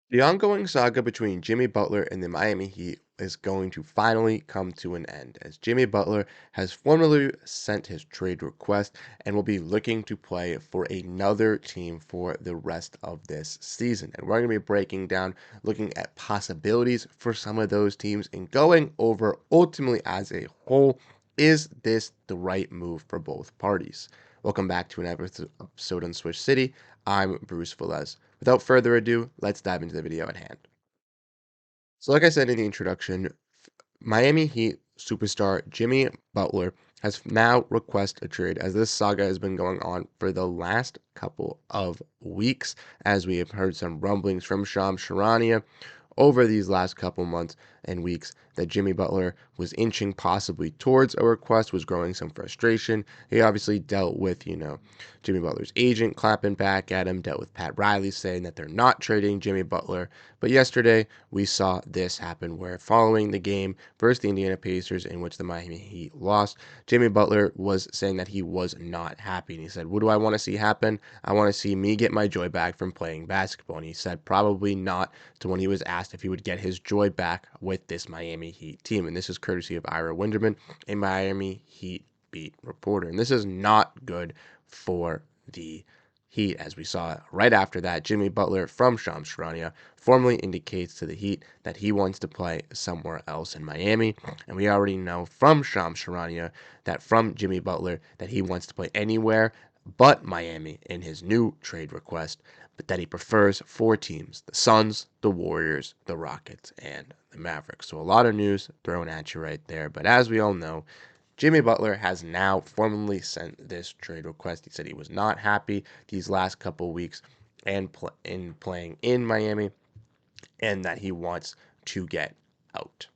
The ongoing saga between Jimmy Butler and the Miami Heat is going to finally come to an end as Jimmy Butler has formally sent his trade request and will be looking to play for another team for the rest of this season. And we're going to be breaking down, looking at possibilities for some of those teams and going over ultimately as a whole, is this the right move for both parties? Welcome back to another episode on Switch City. I'm Bruce Velez. Without further ado, let's dive into the video at hand. So, like I said in the introduction, Miami Heat superstar Jimmy Butler has now requested a trade as this saga has been going on for the last couple of weeks, as we have heard some rumblings from Shams Charania over these last couple months and weeks that Jimmy Butler was inching possibly towards a request, was growing some frustration. He obviously dealt with, Jimmy Butler's agent clapping back at him, dealt with Pat Riley saying that they're not trading Jimmy Butler. But yesterday, we saw this happen where following the game versus the Indiana Pacers, in which the Miami Heat lost, Jimmy Butler was saying that he was not happy. And he said, "What do I want to see happen? I want to see me get my joy back from playing basketball." And he said, probably not, to when he was asked if he would get his joy back with this Miami Heat team. And this is courtesy of Ira Winderman, a Miami Heat beat reporter. And this is not good for the Heat, as we saw right after that. Jimmy Butler from Shams Charania formally indicates to the Heat that he wants to play somewhere else in Miami. And we already know from Shams Charania that from Jimmy Butler that he wants to play anywhere but Miami in his new trade request, but that he prefers four teams: the Suns, the Warriors, the Rockets, and the Mavericks. So a lot of news thrown at you right there. But as we all know, Jimmy Butler has now formally sent this trade request. He said he was not happy these last couple weeks and in playing in Miami, and that he wants to get out.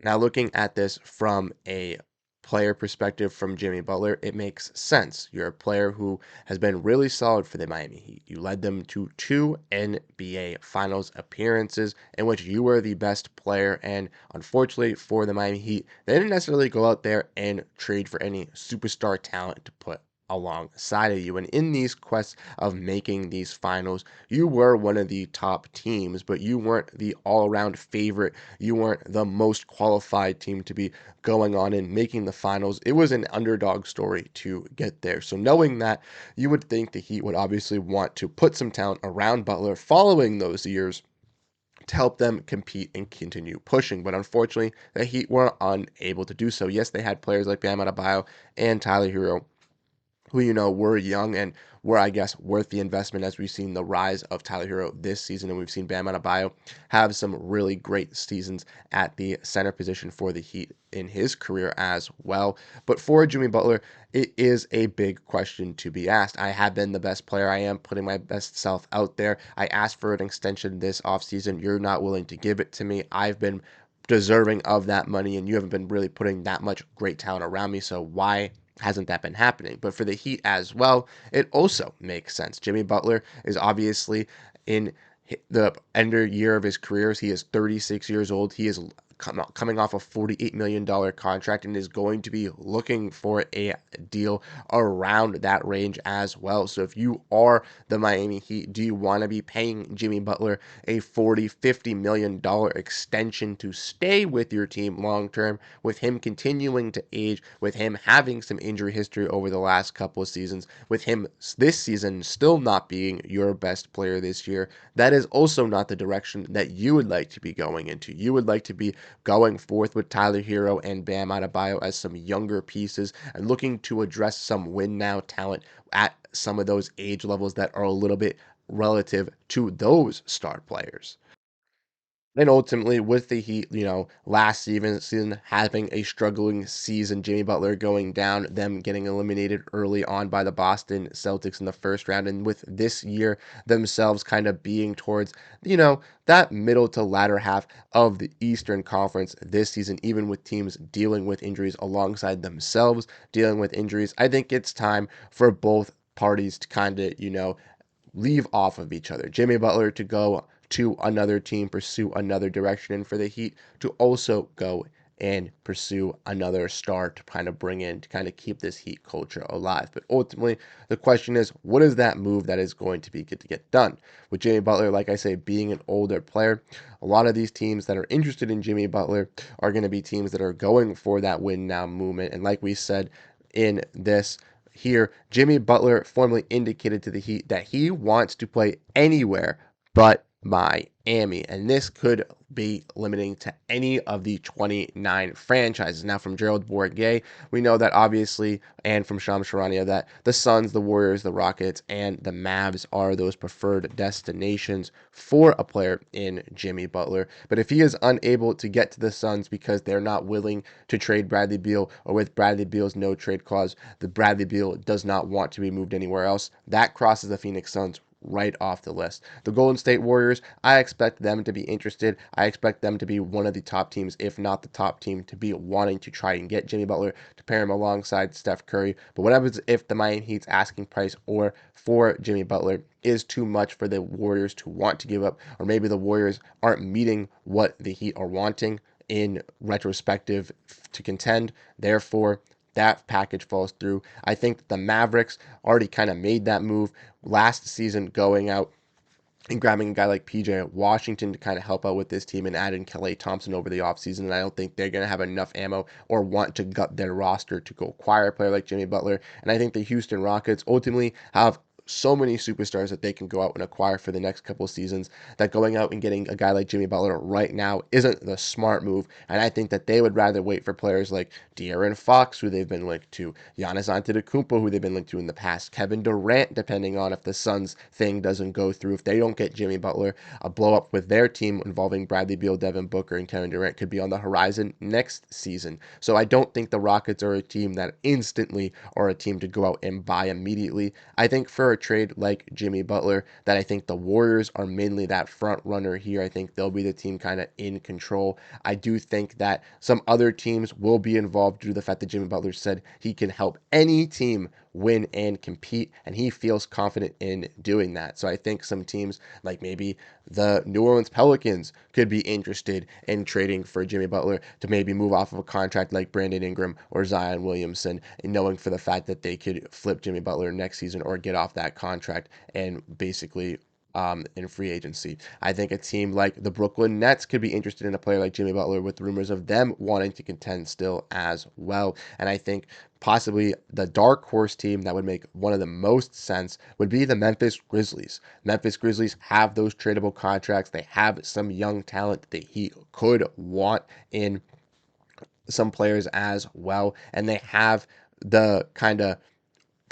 Now, looking at this from a player perspective from Jimmy Butler, it makes sense. You're a player who has been really solid for the Miami Heat. You led them to two NBA Finals appearances in which you were the best player. And unfortunately for the Miami Heat, they didn't necessarily go out there and trade for any superstar talent to put alongside of you. And in these quests of making these finals, you were one of the top teams, but you weren't the all around favorite. You weren't the most qualified team to be going on and making the finals. It was an underdog story to get there. So, knowing that, you would think the Heat would obviously want to put some talent around Butler following those years to help them compete and continue pushing. But unfortunately, the Heat were unable to do so. Yes, they had players like Bam Adebayo and Tyler Hero, who, were young and were, I guess, worth the investment, as we've seen the rise of Tyler Hero this season. And we've seen Bam Adebayo have some really great seasons at the center position for the Heat in his career as well. But for Jimmy Butler, it is a big question to be asked. I have been the best player. I am putting my best self out there. I asked for an extension this offseason. You're not willing to give it to me. I've been deserving of that money, and you haven't been really putting that much great talent around me. So why hasn't that been happening? But for the Heat as well, it also makes sense. Jimmy Butler is obviously in the end year of his career. He is 36 years old. He is coming off a $48 million contract and is going to be looking for a deal around that range as well. So if you are the Miami Heat, do you want to be paying Jimmy Butler a $40-50 million extension to stay with your team long term, with him continuing to age, with him having some injury history over the last couple of seasons, with him this season still not being your best player this year? That is also not the direction that you would like to be going into. You would like to be going forth with Tyler Hero and Bam Adebayo as some younger pieces and looking to address some win now talent at some of those age levels that are a little bit relative to those star players. And ultimately, with the Heat, last season having a struggling season, Jimmy Butler going down, them getting eliminated early on by the Boston Celtics in the first round, and with this year themselves kind of being towards, that middle to latter half of the Eastern Conference this season, even with teams dealing with injuries alongside themselves dealing with injuries, I think it's time for both parties to kind of, leave off of each other. Jimmy Butler to go to another team, pursue another direction, and for the Heat to also go and pursue another star to kind of bring in to kind of keep this Heat culture alive. But ultimately, the question is, what is that move that is going to be good to get done? With Jimmy Butler, like I say, being an older player, a lot of these teams that are interested in Jimmy Butler are going to be teams that are going for that win now movement. And like we said in this here, Jimmy Butler formally indicated to the Heat that he wants to play anywhere but Miami. And this could be limiting to any of the 29 franchises. Now, from Gerald Bourguet, we know that obviously, and from Shams Charania, that the Suns, the Warriors, the Rockets, and the Mavs are those preferred destinations for a player in Jimmy Butler. But if he is unable to get to the Suns because they're not willing to trade Bradley Beal, or with Bradley Beal's no trade clause, the Bradley Beal does not want to be moved anywhere else, that crosses the Phoenix Suns right off the list. The Golden State Warriors, I expect them to be interested. I expect them to be one of the top teams, if not the top team, to be wanting to try and get Jimmy Butler to pair him alongside Steph Curry. But what happens if the Miami Heat's asking price or for Jimmy Butler is too much for the Warriors to want to give up, or maybe the Warriors aren't meeting what the Heat are wanting in retrospective to contend? Therefore, that package falls through. I think the Mavericks already kind of made that move last season, going out and grabbing a guy like PJ Washington to kind of help out with this team and adding Klay Thompson over the offseason. And I don't think they're going to have enough ammo or want to gut their roster to go acquire a player like Jimmy Butler. And I think the Houston Rockets ultimately have so many superstars that they can go out and acquire for the next couple of seasons, that going out and getting a guy like Jimmy Butler right now isn't the smart move. And I think that they would rather wait for players like De'Aaron Fox, who they've been linked to, Giannis Antetokounmpo, who they've been linked to in the past, Kevin Durant, depending on if the Suns thing doesn't go through. If they don't get Jimmy Butler, a blow up with their team involving Bradley Beal, Devin Booker, and Kevin Durant could be on the horizon next season. So I don't think the Rockets are a team that instantly are a team to go out and buy immediately. I think for a trade like Jimmy Butler, that I think the Warriors are mainly that front runner here. I think they'll be the team kind of in control. I do think that some other teams will be involved due to the fact that Jimmy Butler said he can help any team win and compete, and he feels confident in doing that. So I think some teams like maybe the New Orleans Pelicans could be interested in trading for Jimmy Butler to maybe move off of a contract like Brandon Ingram or Zion Williamson, and knowing for the fact that they could flip Jimmy Butler next season or get off that contract and basically in free agency. I think a team like the Brooklyn Nets could be interested in a player like Jimmy Butler, with rumors of them wanting to contend still as well. And I think possibly the dark horse team that would make one of the most sense would be the Memphis Grizzlies. Memphis Grizzlies have those tradable contracts. They have some young talent that he could want in some players as well. And they have the kind of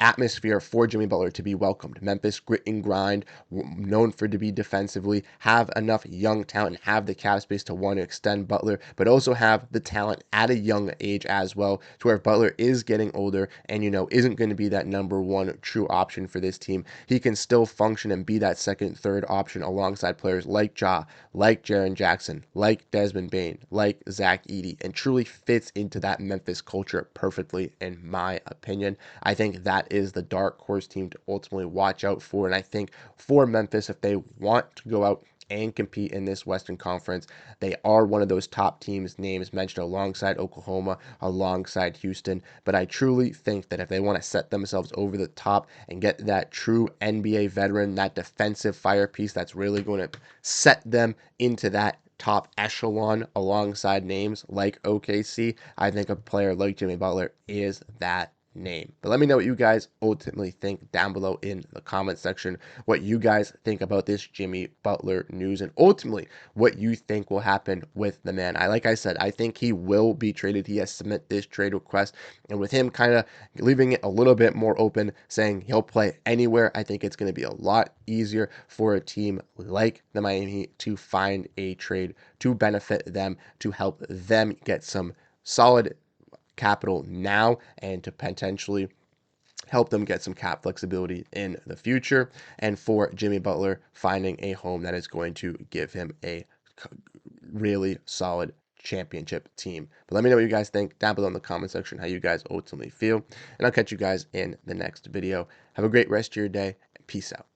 atmosphere for Jimmy Butler to be welcomed. Memphis, grit and grind, known for to be defensively, have enough young talent and have the cap space to want to extend Butler, but also have the talent at a young age as well, to where if Butler is getting older and, isn't going to be that number one true option for this team, he can still function and be that second, third option alongside players like Ja, like Jaren Jackson, like Desmond Bane, like Zach Edey, and truly fits into that Memphis culture perfectly, in my opinion. I think that is the dark horse team to ultimately watch out for. And I think for Memphis, if they want to go out and compete in this Western Conference, they are one of those top teams names mentioned alongside Oklahoma, alongside Houston. But I truly think that if they want to set themselves over the top and get that true NBA veteran, that defensive fire piece that's really going to set them into that top echelon alongside names like OKC, I think a player like Jimmy Butler is that name. But let me know what you guys ultimately think down below in the comment section, what you guys think about this Jimmy Butler news, and ultimately what you think will happen with the man. Like I said, I think he will be traded. He has submitted this trade request, and with him kind of leaving it a little bit more open, saying he'll play anywhere, I think it's going to be a lot easier for a team like the Miami Heat to find a trade to benefit them, to help them get some solid capital now, and to potentially help them get some cap flexibility in the future, and for Jimmy Butler finding a home that is going to give him a really solid championship team. But let me know what you guys think down below in the comment section, how you guys ultimately feel, and I'll catch you guys in the next video. Have a great rest of your day, and peace out.